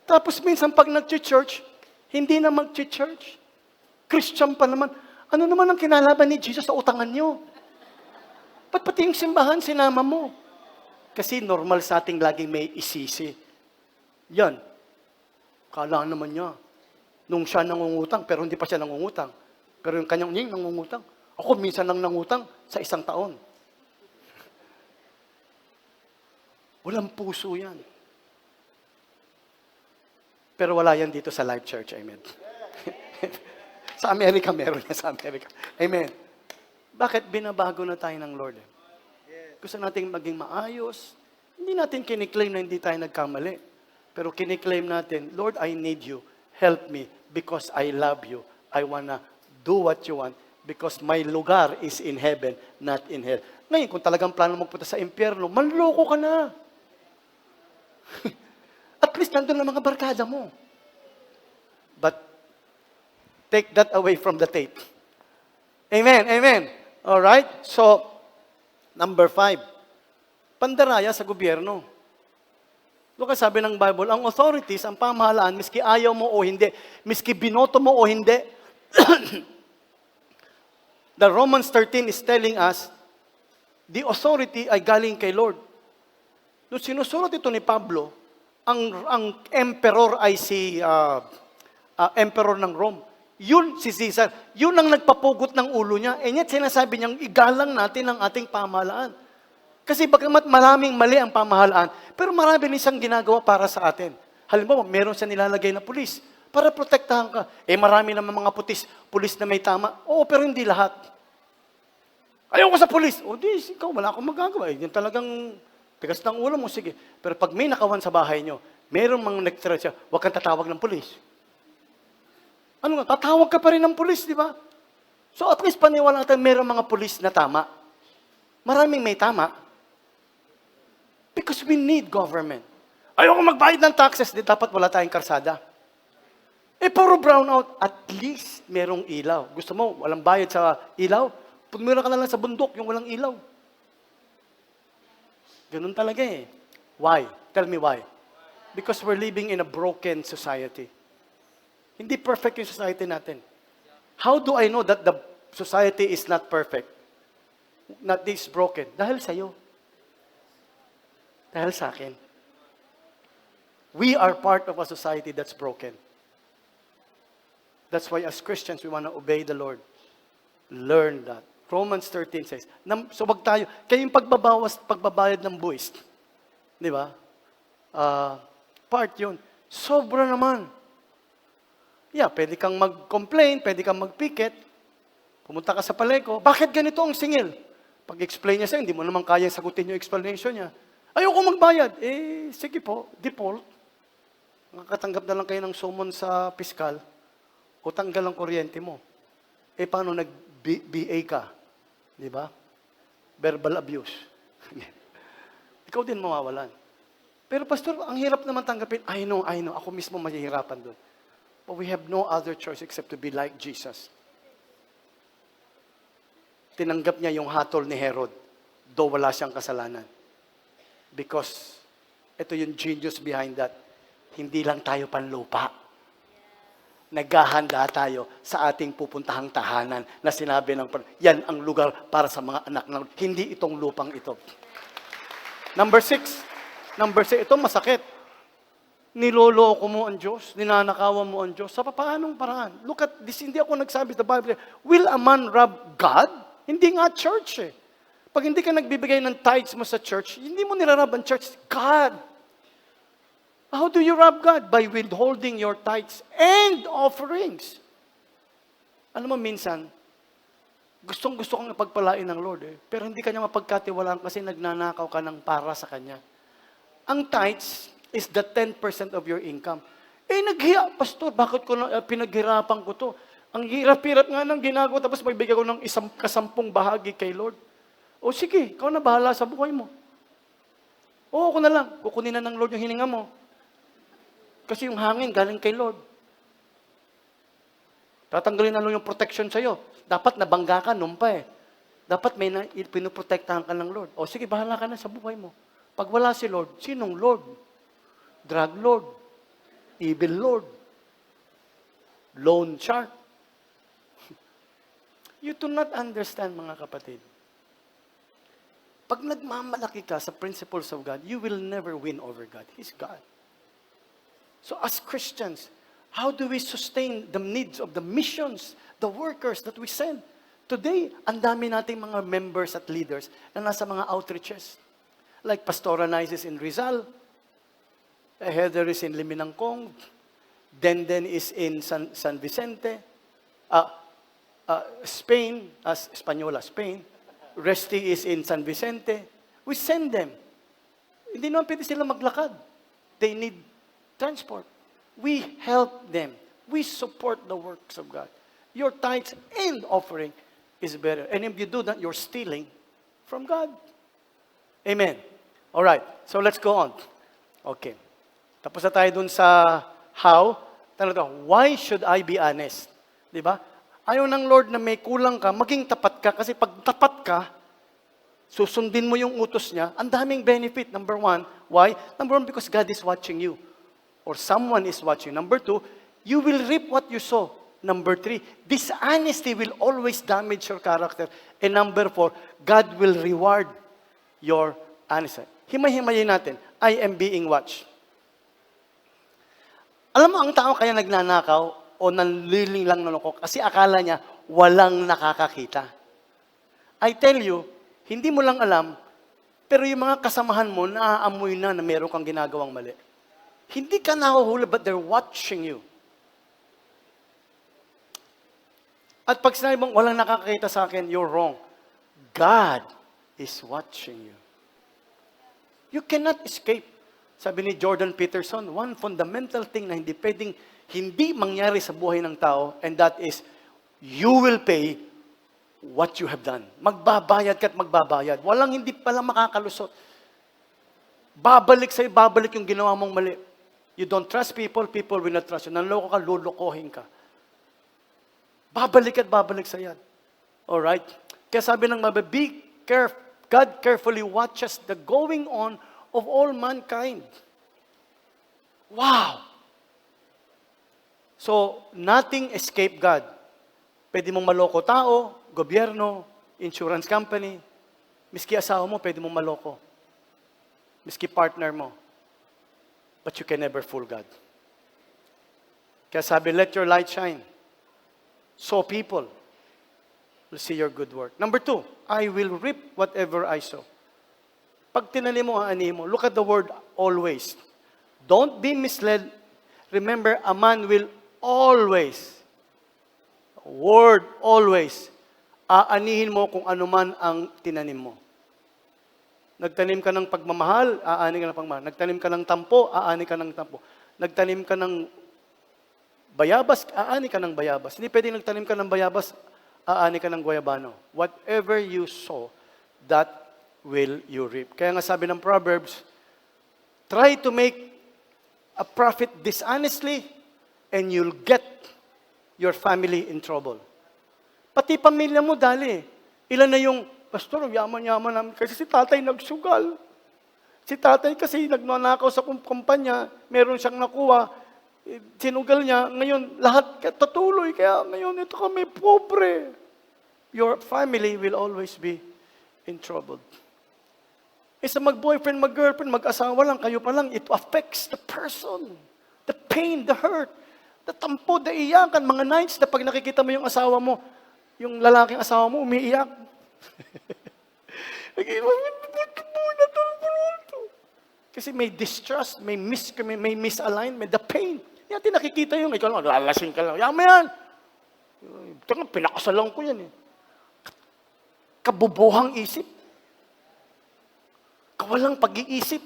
Tapos minsan pag nag-church, hindi na mag-church. Christian pa naman. Ano naman ang kinalaban ni Jesus sa utangan niyo? Ba't pati yung simbahan sinama mo? Kasi normal sa ating laging may isisi. Yan. Kala naman niya. Nung siya nangungutang, pero hindi pa siya nangungutang. Pero yung kanyang nying nangungutang. Ako minsan lang nangutang sa isang taon. Walang puso yan. Pero wala yan dito sa Life Church. Amen. Sa Amerika, meron yan sa Amerika. Amen. Bakit binabago na tayo ng Lord? Gusto nating maging maayos. Hindi natin kiniklaim na hindi tayo nagkamali. Pero kiniklaim natin, Lord, I need you. Help me because I love you. I wanna do what you want because my lugar is in heaven, not in hell. Ngayon, kung talagang plano magpunta sa impyerno, manloko ka na. At least nandun ang mga barkada mo. But take that away from the tape. Amen, amen. Alright? So, number 5. Pandaraya sa gobyerno. Look, sabi ng Bible, ang authorities, ang pamahalaan, miski ayaw mo o hindi, miski binoto mo o hindi, the Romans 13 is telling us, The authority ay galing kay Lord. Nung sinusulat ito ni Pablo, ang emperor ay si emperor ng Rome. Yun si Caesar. Yun ang nagpapugot ng ulo niya. And yet sinasabi niyang igalang natin ang ating pamahalaan. Kasi bagamat maraming mali ang pamahalaan, pero marami rin siyang ginagawa para sa atin. Halimbawa, meron siya nilalagay na pulis para protektahan ka. Marami naman mga pulis na may tama. Oo, pero hindi lahat. Ayoko sa pulis. O di, ikaw, wala akong magagawa. Yung talagang tigas ng ulo mo, sige. Pero pag may nakawan sa bahay nyo, meron mga nag-threat siya, huwag kang tatawag ng pulis. Ano nga, tatawag ka pa rin ng pulis, di ba? So at least paniwala natin, meron mga pulis na tama. Maraming may tama. Because we need government. Ayoko magbayad ng taxes, di dapat wala tayong karsada. Puro brownout, at least merong ilaw. Gusto mo, walang bayad sa ilaw? Pumira ka na lang sa bundok, yung walang ilaw. Ganun talaga eh. Why? Tell me why. Because we're living in a broken society. Hindi perfect yung society natin. How do I know that the society is not perfect? Not this broken? Dahil sa'yo. Dahil sa akin. We are part of a society that's broken. That's why as Christians, we want to obey the Lord. Learn that. Romans 13 says, so wag tayo, kayong pagbabayad ng buwis, di ba? Part yun. Sobra naman. Yeah, pwede kang mag-complain, pwede kang mag-picket, pumunta ka sa palengke, bakit ganito ang singil? Pag-explain niya sa'yo, hindi mo naman kayang sagutin yung explanation niya. Ayoko magbayad. Sige po, default. Nakakatanggap na lang kayo ng summon sa piskal, o tanggal ang kuryente mo. Paano nag-BA ka? Di ba? Verbal abuse. Ikaw din mawawalan. Pero pastor, ang hirap naman tanggapin. I know. Ako mismo mahihirapan doon. But we have no other choice except to be like Jesus. Tinanggap niya yung hatol ni Herod, though wala siyang kasalanan. Because, ito yung genius behind that. Hindi lang tayo panlupa. Naghahanda tayo sa ating pupuntahang tahanan na sinabi ng yan ang lugar para sa mga anak ng hindi itong lupang ito. Number 6, ito masakit. Niloloko mo ang Diyos, ninanakawan mo ang Diyos. Sa paanong paraan? Look at this, hindi ako nagsabi sa Bible, will a man rob God? Hindi nga church eh. Pag hindi ka nagbibigay ng tithes mo sa church, hindi mo nirarab ang church, God. How do you rob God? By withholding your tithes and offerings. Alam mo, minsan, gustong-gusto kang ipagpalain ng Lord pero hindi ka niya mapagkatiwalaan kasi nagnanakaw ka ng para sa Kanya. Ang tithes is the 10% of your income. Naghiya, pastor, bakit ko pinaghirapan ko to? Ang hirap-hirap nga ng ginagawa, tapos magbigay ko ng kasampung bahagi kay Lord. O sige, ikaw na bahala sa buhay mo. O ako na lang, kukunin na ng Lord yung hininga mo. Kasi yung hangin galing kay Lord. Tatanggalin na lang yung protection sa'yo. Dapat nabangga ka, nung pa eh. Dapat may pinoprotektahan ka ng Lord. O sige, bahala ka na sa buhay mo. Pag wala si Lord, sinong Lord? Drug Lord. Evil Lord. Loan shark. You do not understand, mga kapatid. Pag nagmamalaki ka sa principles of God, you will never win over God. He's God. So as Christians, how do we sustain the needs of the missions, the workers that we send? Today, ang dami nating mga members at leaders na nasa mga outreaches. Like Pastora Nices in Rizal, Heather is in Liminangkong, Denden is in San Vicente, Spain, Española, Spain, Resty is in San Vicente. We send them. Hindi naman pwede sila maglakad. They need transport. We help them. We support the works of God. Your tithes and offering is better. And if you do that, you're stealing from God. Amen. All right. So let's go on. Okay. Tapos na tayo dun sa how. Tanong, why should I be honest? Di ba? Ayaw ng Lord na may kulang ka, maging tapat ka. Kasi pag tapat ka, susundin mo yung utos niya, ang daming benefit. Number 1, why? Number 1, because God is watching you. Or someone is watching. Number 2, you will reap what you sow. Number 3, dishonesty will always damage your character. And number 4, God will reward your honesty. Himay-himayin natin, I am being watched. Alam mo, ang tao kaya nagnanakaw o nanliling lang naloko kasi akala niya walang nakakakita. I tell you, hindi mo lang alam, pero yung mga kasamahan mo, naaamoy na meron kang ginagawang mali. Hindi ka nahuhuli, but they're watching you. At pag sinabi mong walang nakakakita sa akin, you're wrong. God is watching you. You cannot escape. Sabi ni Jordan Peterson, one fundamental thing na hindi pwedeng hindi mangyari sa buhay ng tao, and that is, you will pay what you have done. Magbabayad ka at magbabayad. Walang hindi pala makakalusot. Babalik sa'yo, babalik yung ginawa mong mali. You don't trust people, people will not trust you. Nanloko ka, lulukohin ka. Babalik at babalik sa yan. Alright? Kaya sabi ng Bible, be careful. God carefully watches the going on of all mankind. Wow! So, nothing escape God. Pwede mong maloko tao, gobyerno, insurance company, miski asawa mo, pwede mong maloko. Miski partner mo. But you can never fool God. Kaya sabi, let your light shine. So people will see your good work. Number 2, I will reap whatever I sow. Pag tinanim mo ang ani mo, look at the word always. Don't be misled. Remember, a man will always, word always, aanihin mo kung ano man ang tinanim mo. Nagtanim ka ng pagmamahal, aani ka ng pagmamahal. Nagtanim ka ng tampo, aani ka ng tampo. Nagtanim ka ng bayabas, aani ka ng bayabas. Hindi pwedeng nagtanim ka ng bayabas, aani ka ng guayabano. Whatever you sow, that will you reap. Kaya nga sabi ng Proverbs, try to make a profit dishonestly and you'll get your family in trouble. Pati pamilya mo, dali. Ilan na yung, Pastor, yaman-yaman namin kasi si tatay nagsugal. Si tatay kasi nagnanakaw sa kumpanya, meron siyang nakuha, sinugal niya, ngayon lahat tutuloy, kaya ngayon ito kami pobre. Your family will always be in trouble. Isa mag-boyfriend, mag-girlfriend, mag-asawa lang, kayo pa lang, it affects the person. The pain, the hurt, the tampo, the iyakan, mga nights na pag nakikita mo yung asawa mo, yung lalaking asawa mo, umiiyak. Kasi may distrust, may misalignment, the pain. Yan, nakikita yung, ikaw lang, lalasing ka lang. Yaman yan. Pinakasalan ko yan eh. Kabubuhang isip. Kawalang pag-iisip.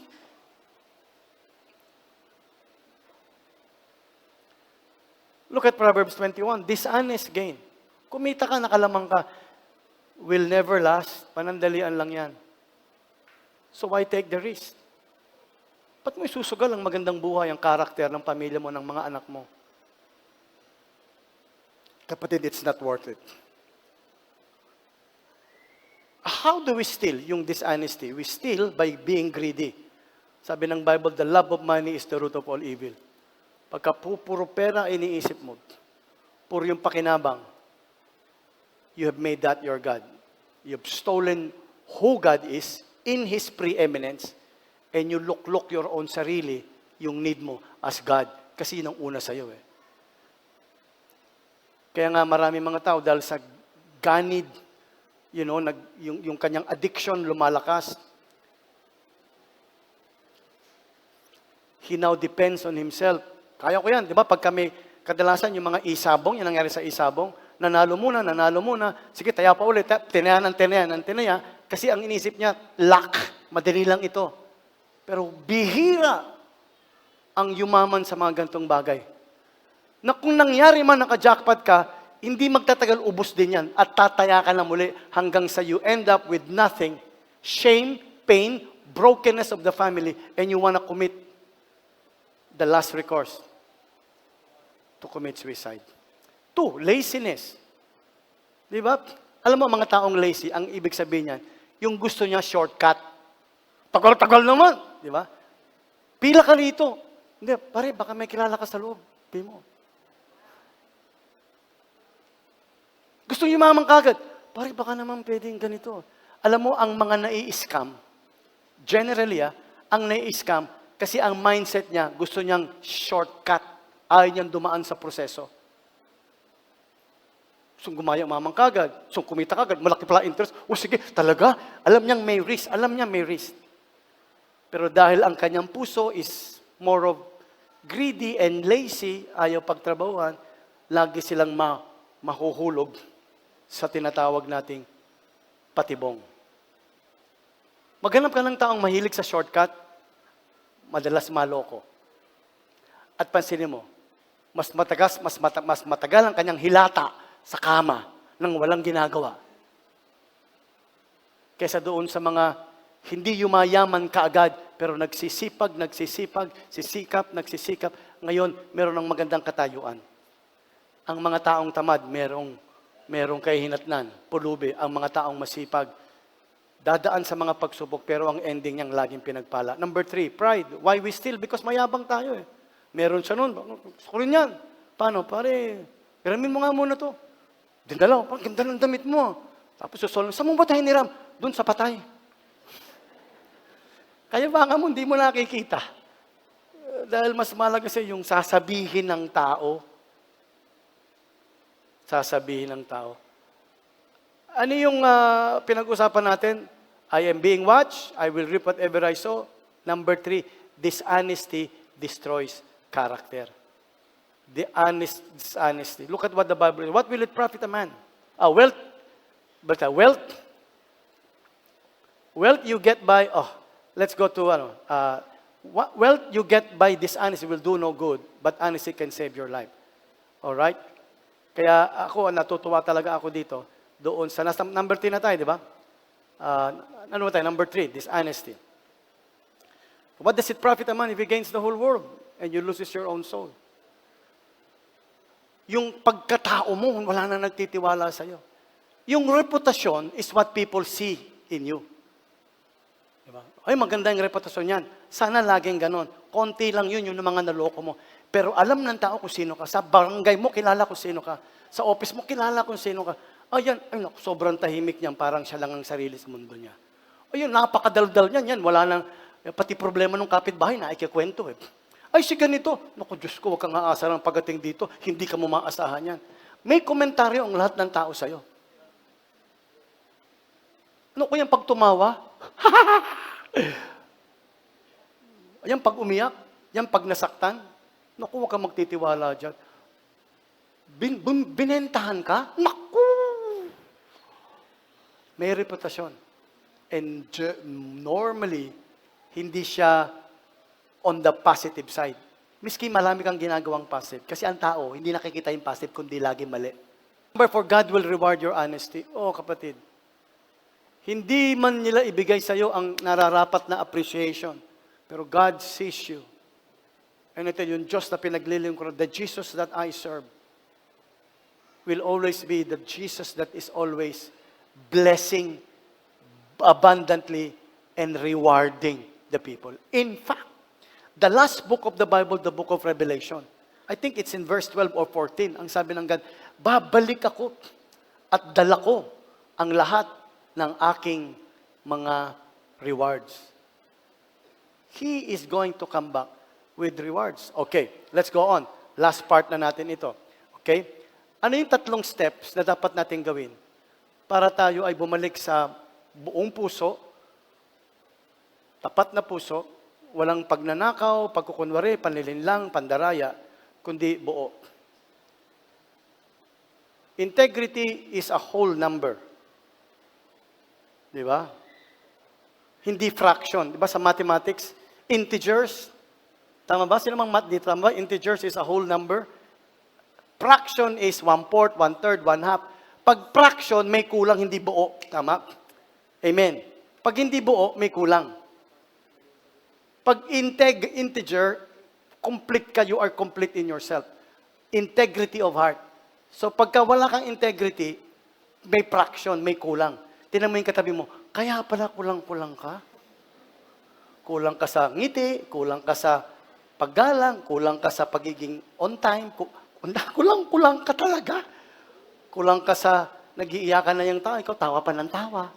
Look at Proverbs 21. Dishonest gain. Kumita ka, nakalamang ka, will never last. Panandalian lang yan. So why take the risk? Ba't mo isusugal ang magandang buhay, ang karakter ng pamilya mo, ng mga anak mo? Kapatid, it's not worth it. How do we steal yung dishonesty? We steal by being greedy. Sabi ng Bible, the love of money is the root of all evil. Pagka puro pera iniisip mo, puro yung pakinabang, you have made that your God. You've stolen who God is in His preeminence, and you look your own sarili, yung need mo as God. Kasi yun ang una sa'yo eh. Kaya nga marami mga tao dahil sa ganid, yung kanyang addiction lumalakas. He now depends on himself. Kaya ko yan, di ba? Pag kami, kadalasan yung mga isabong, yung nangyari sa isabong, nanalo muna, sige, taya pa ulit, tinaya, kasi ang inisip niya, luck, madali lang ito. Pero bihira ang yumaman sa mga gantong bagay. Na kung nangyari man naka-jackpot ka, hindi magtatagal, ubos din yan, at tataya ka na muli hanggang sa you end up with nothing, shame, pain, brokenness of the family, and you wanna commit the last recourse to commit suicide. 2, laziness. Di ba? Alam mo, mga taong lazy, ang ibig sabihin niyan, yung gusto niya shortcut. Tagal-tagal naman. Di ba? Pila ka rito. Hindi, pare, baka may kilala ka sa loob. Di mo. Gusto yumaman kagad. Pare, baka naman pwedeng ganito. Alam mo, ang mga nai-scam, generally, ang nai-scam, kasi ang mindset niya, gusto niyang shortcut. Ayaw niyang dumaan sa proseso. So, umaman kagad. So, kumita kagad. Malaki pala interest. O sige, talaga. Alam niyang may risk. Alam niya may risk. Pero dahil ang kanyang puso is more of greedy and lazy, ayaw pagtrabahuan, lagi silang mahuhulog sa tinatawag nating patibong. Maghanap ka ng taong mahilig sa shortcut, madalas maloko. At pansinin mo, mas matagal ang kanyang hilata sa kama nang walang ginagawa. Kaysa doon sa mga hindi yumayaman kaagad, pero nagsisikap, ngayon meron ng magandang katayuan. Ang mga taong tamad, merong kahihinatnan, pulubi. Ang mga taong masipag, dadaan sa mga pagsubok, pero ang ending niyang laging pinagpala. Number 3, pride. Why we steal? Because mayabang tayo eh. Meron siya nun. Gusto ko rin yan. Paano? Pare, hiramin mo nga muna to. Dindalaw, parang ganda ng damit mo. Tapos susolong, saan mo ba tayo hiniram? Doon sa patay. Kaya baka mo, hindi mo nakikita. Dahil mas malaga sa yung sasabihin ng tao. Sasabihin ng tao. Ano yung pinag-usapan natin? I am being watched. I will reap whatever I sow. Number 3, dishonesty destroys character. Dishonesty. Look at what the Bible says. What will it profit a man? Wealth. But wealth you get by, let's go to, wealth you get by dishonesty will do no good, but honesty can save your life. Alright? Kaya ako, natutuwa talaga ako dito. Doon sa number 3 na tayo, di ba? Ano tayo? Number 3, dishonesty. What does it profit a man if he gains the whole world and you loses your own soul? Yung pagkatao mo, wala na nagtitiwala sa'yo. Yung reputasyon is what people see in you. Diba? Ay, maganda yung reputasyon yan. Sana laging ganon. Konti lang yun, yung mga naloko mo. Pero alam ng tao kung sino ka. Sa barangay mo, kilala kung sino ka. Sa office mo, kilala kung sino ka. Ayan, naku, sobrang tahimik niyan. Parang siya lang ang sarili sa mundo niya. Ayun, napakadaldal niyan. Yan, wala nang, pati problema ng kapitbahay na ikikwento eh. Ay, si ganito. Naku, Diyos ko, huwag kang aasa ng pagdating dito. Hindi ka mo maasahan yan. May komentaryo ang lahat ng tao sa'yo. Ano ko yung pag tumawa? Yan pag umiyak? Yan pag nasaktan? Naku, huwag kang magtitiwala dyan. Binentahan ka? Naku! May reputasyon. And normally, hindi siya on the positive side. Miski marami kang ginagawang positive. Kasi ang tao, hindi nakikita yung positive, kundi lagi mali. Number 4, God will reward your honesty. Oh, kapatid. Hindi man nila ibigay sa'yo ang nararapat na appreciation. Pero God sees you. And ito yung Diyos na pinaglilingkod ko, the Jesus that I serve will always be the Jesus that is always blessing abundantly and rewarding the people. In fact, the last book of the Bible, the book of Revelation, I think it's in verse 12 or 14, ang sabi ng God, babalik ako at dala ko ang lahat ng aking mga rewards. He is going to come back with rewards. Okay, let's go on. Last part na natin ito. Okay? Ano yung 3 steps na dapat natin gawin para tayo ay bumalik sa buong puso, tapat na puso, walang pagnanakaw, pagkukunwari, panlilinlang, pandaraya, kundi buo. Integrity is a whole number. Di ba? Hindi fraction. Di ba sa mathematics, integers, tama ba? Sino mang math dito? Tama ba? Integers is a whole number. Fraction is 1/4, 1/3, 1/2. Pag fraction, may kulang, hindi buo. Tama? Amen. Pag hindi buo, may kulang. Pag integer, complete ka, you are complete in yourself. Integrity of heart. So pagka wala kang integrity, may fraction, may kulang. Tingnan mo yung katabi mo, kaya pala kulang-kulang ka. Kulang ka sa ngiti, kulang ka sa paggalang, kulang ka sa pagiging on time, kulang-kulang ka talaga. Kulang ka sa Nag-iiyakan na yung tao, ikaw tawa pa ng tawa.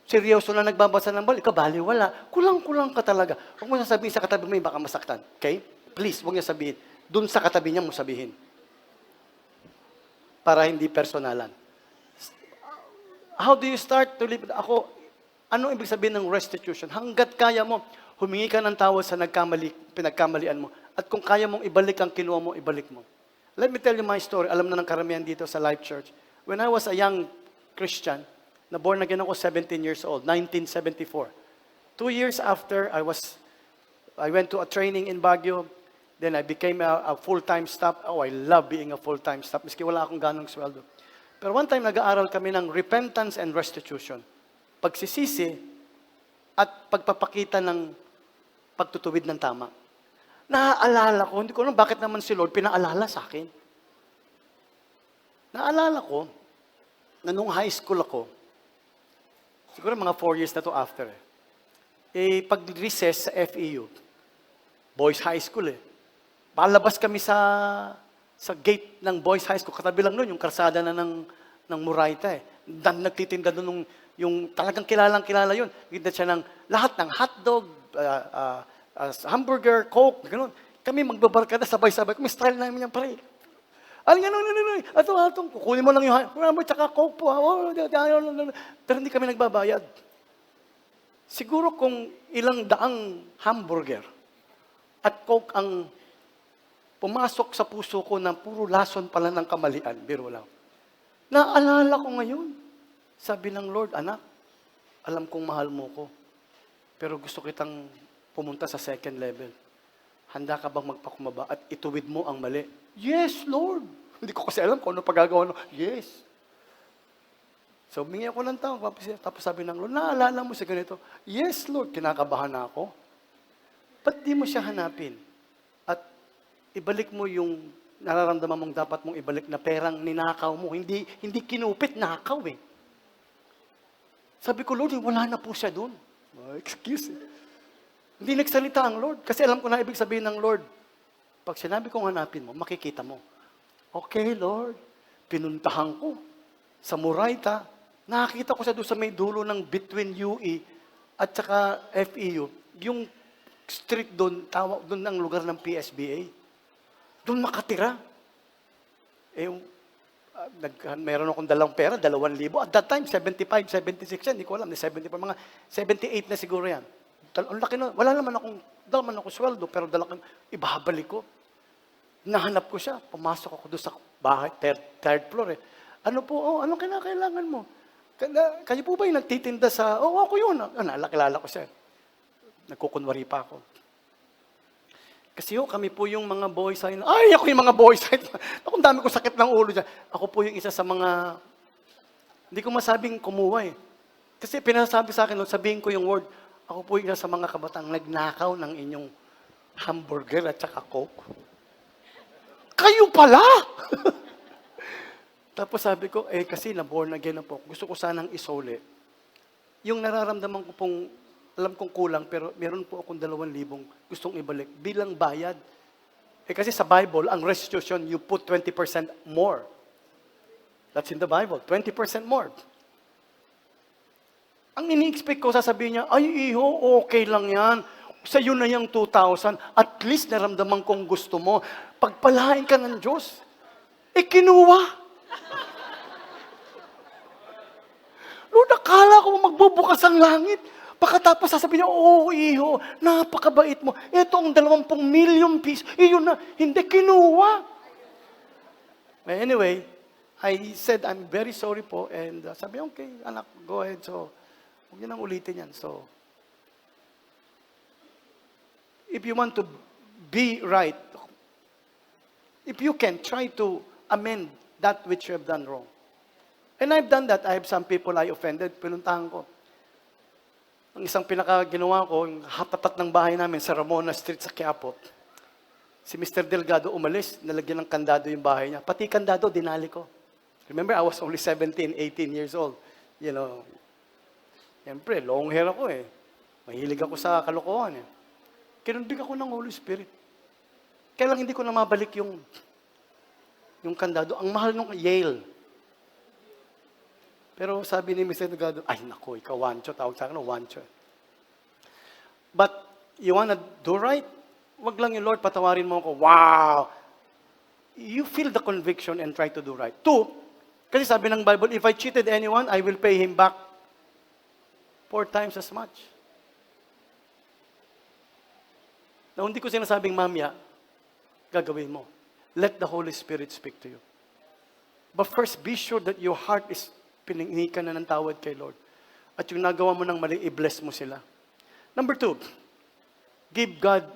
Seryoso na nagbabasa ng Bible, ikaw baliwala. Kulang-kulang ka talaga. Huwag mo sasabihin sa katabi mo, baka masaktan. Okay? Please, huwag niya sabihin. Doon sa katabi niya mo sabihin. Para hindi personalan. How do you start to live? Ako, ano ibig sabihin ng restitution? Hanggat kaya mo, humingi ka ng tawad sa pinagkamalian mo. At kung kaya mong ibalik ang kinuha mo, ibalik mo. Let me tell you my story. Alam na ng karamihan dito sa Life Church. When I was a young Christian, na born again ako 17 years old, 1974. 2 years after, I went to a training in Baguio. Then I became a full-time staff. Oh, I love being a full-time staff. Miski wala akong ganong sweldo. Pero one time, nag-aaral kami ng repentance and restitution. Pagsisisi at pagpapakita ng pagtutuwid ng tama. Naaalala ko, hindi ko alam bakit naman si Lord pinaalala sa akin. Naalala ko, na nung high school ako, siguro mga 4 years na to after pag-recess sa FEU, boys high school palabas kami sa gate ng boys high school, katabi lang nun, yung karsada na ng Murayta Dan nagtitinda doon yung talagang kilala yun. Kita siya ng lahat ng hotdog, hamburger, coke, gano'n. Kami magbabarkada, sabay-sabay. Kami style namin yan, pare. Ay, gano'n. Atong, kukunin mo lang yung hamburger, tsaka coke po. Pero hindi kami nagbabayad. Siguro kung ilang daang hamburger at coke ang pumasok sa puso ko na puro lason pala ng kamalian, biro lang. Naalala ko ngayon. Sabi ng Lord, anak, alam kong mahal mo ko, pero gusto kitang pumunta sa second level. Handa ka bang magpakumaba at ituwid mo ang mali? Yes, Lord. Hindi ko kasi alam kung ano pagagawa. Yes. So, humingi ako ng tao. Tapos sabi ng Lord, naalala mo sa ganito? Yes, Lord. Kinakabahan na ako. Ba't di mo siya hanapin? At ibalik mo yung nararamdaman mong dapat mong ibalik na perang ninakaw mo. Hindi kinupit, nakaw Sabi ko, Lord, wala na po siya doon. Excuse me. Hindi nagsalita ang Lord. Kasi alam ko na ibig sabihin ng Lord. Pag sinabi kong hanapin mo, makikita mo. Okay, Lord. Pinuntahan ko sa Murayta. Nakakita ko siya doon sa may dulo ng between UE at saka FEU. Yung street doon, tawag doon ng lugar ng PSBA. Doon makatira. Meron akong dalang pera, 2,000. At that time, 75, 76 yan. Hindi ko alam, 75, mga 78 na siguro yan. Ang laki na, wala naman akong sweldo, pero ibabalik ko. Nahanap ko siya, pumasok ako doon sa bahay, third floor Ano po, anong kinakailangan mo? Kayo po ba yung nagtitinda sa, ako yun. Naalala ko siya. Nagkukunwari pa ako. Kasi kami po yung mga boys side. Ay, ako yung mga boys side. Ako, dami ko sakit ng ulo dyan. Ako po yung isa sa mga, hindi ko masabing kumuha Kasi pinasabi sa akin, sabihin ko yung word, ako po yung isa sa mga kabatang nagnakaw ng inyong hamburger at saka coke. Kayo pala! Tapos sabi ko, kasi na-born again na po. Gusto ko sanang isole. Yung nararamdaman ko pong, alam kong kulang, pero meron po akong 2,000 gustong ibalik bilang bayad. Kasi sa Bible, ang restitution, you put 20% more. That's in the Bible, 20% more. Ang ini-expect ko, sasabihin niya, ay iho, okay lang yan. Sa'yo na yung 2,000. At least naramdaman kong gusto mo. Pagpalain ka ng Diyos. Kinuha. Lord, akala ko magbubukas ang langit. Pagkatapos sasabihin niya, iho, napakabait mo. Ito ang 20 million piece. Iyon na, hindi kinuha. Anyway, I said, I'm very sorry po. And sabi, okay, anak, go ahead. So, huwag niyo nang ulitin yan. So, if you want to be right, if you can, try to amend that which you have done wrong. And I've done that. I have some people I offended. Pinuntahan ko. Ang isang pinakaginawa ko, yung hatapat ng bahay namin sa Ramona Street sa Quiapo. Si Mr. Delgado umalis, nalagyan ng kandado yung bahay niya. Pati kandado, dinali ko. Remember, I was only 17, 18 years old. You know, siyempre, long hair ako Mahilig ako sa kalokohan Kinunbig ako ng Holy Spirit. Kaya lang hindi ko na mabalik yung kandado. Ang mahal nung Yale. Pero sabi ni Mr. Delgado, ay naku, ikaw wancho, tawag sa akin, wancho. But you wanna do right? Wag lang yung Lord, patawarin mo ako. Wow! You feel the conviction and try to do right. 2, kasi sabi ng Bible, if I cheated anyone, I will pay him back 4 times as much. Na hindi ko sinasabing mamaya, gagawin mo. Let the Holy Spirit speak to you. But first, be sure that your heart is piningi ka na ng tawad kay Lord. At yung nagawa mo ng mali, i-bless mo sila. Number 2, give God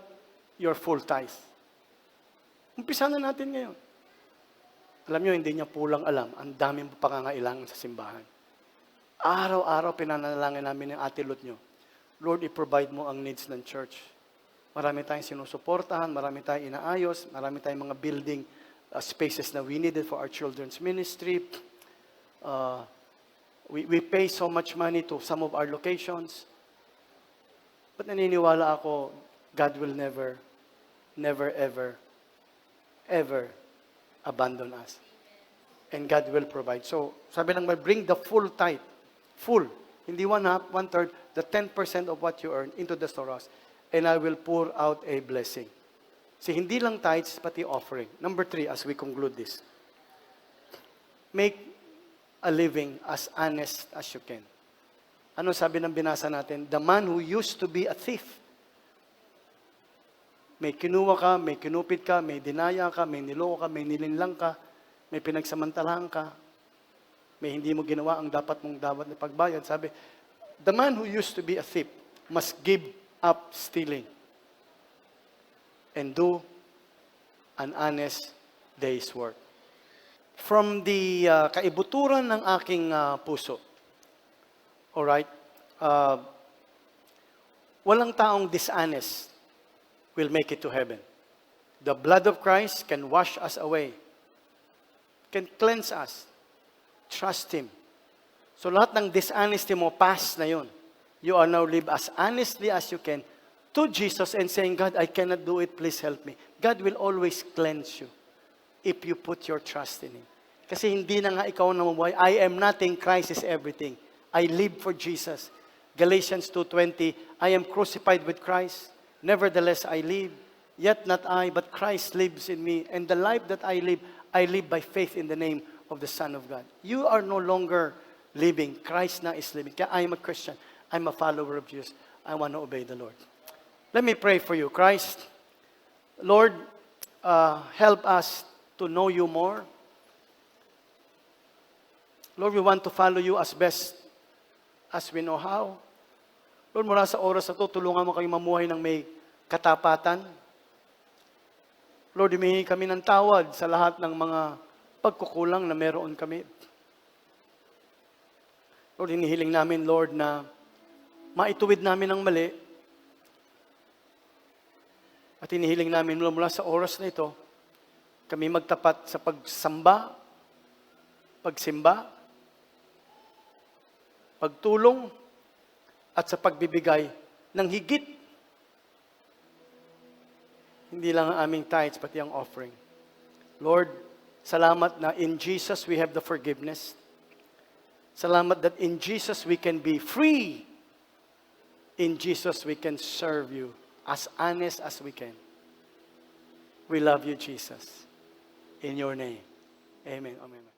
your full tithe. Umpisa na natin ngayon. Alam nyo, hindi niya pulang alam. Ang daming pangangailangan sa simbahan. Araw-araw pinanalangin namin yung atilot nyo. Lord, i-provide mo ang needs ng church. Marami tayong sinusuportahan, marami tayong inaayos, marami tayong mga building spaces na we needed for our children's ministry. We pay so much money to some of our locations. But naniniwala ako, God will never, ever abandon us. And God will provide. So, sabi lang, bring the full tithe. Full. Hindi 1/2, 1/3, the 10% of what you earn into the storehouse. And I will pour out a blessing. See, hindi lang tithes, pati offering. Number 3, as we conclude this. Make a living as honest as you can. Ano sabi ng binasa natin? The man who used to be a thief. May kinuha ka, may kinupit ka, may dinaya ka, may niloko ka, may nilinlang ka, may pinagsamantalahan ka, may hindi mo ginawa ang dapat na pagbayad. Sabi, the man who used to be a thief must give up stealing and do an honest day's work. From the kaibuturan ng aking puso, alright, walang taong dishonest will make it to heaven. The blood of Christ can wash us away, can cleanse us. Trust Him. So lahat ng dishonesty mo, past na yun. You are now live as honestly as you can to Jesus and saying, God, I cannot do it, please help me. God will always cleanse you if you put your trust in Him. Kasi hindi na nga ikaw na mabuhay. I am nothing, Christ is everything. I live for Jesus. Galatians 2:20, I am crucified with Christ. Nevertheless, I live. Yet not I, but Christ lives in me. And the life that I live by faith in the name of the Son of God. You are no longer living. Christ na is living. Kaya I am a Christian. I'm a follower of Jesus. I want to obey the Lord. Let me pray for you. Christ, Lord, help us to know you more. Lord, we want to follow you as best as we know how. Lord, mula sa oras na ito, tulungan mo kami mamuhay ng may katapatan. Lord, humihingi kami ng tawad sa lahat ng mga pagkukulang na meron kami. Lord, hinihiling namin, Lord, na maituwid namin ang mali. At hinihiling namin mula sa oras na ito, kami magtapat sa pagsimba, pagtulong, at sa pagbibigay ng higit. Hindi lang ang aming tithes, pati ang offering. Lord, salamat na in Jesus we have the forgiveness. Salamat that in Jesus we can be free. In Jesus we can serve you as honest as we can. We love you, Jesus. In your name. Amen. Amen.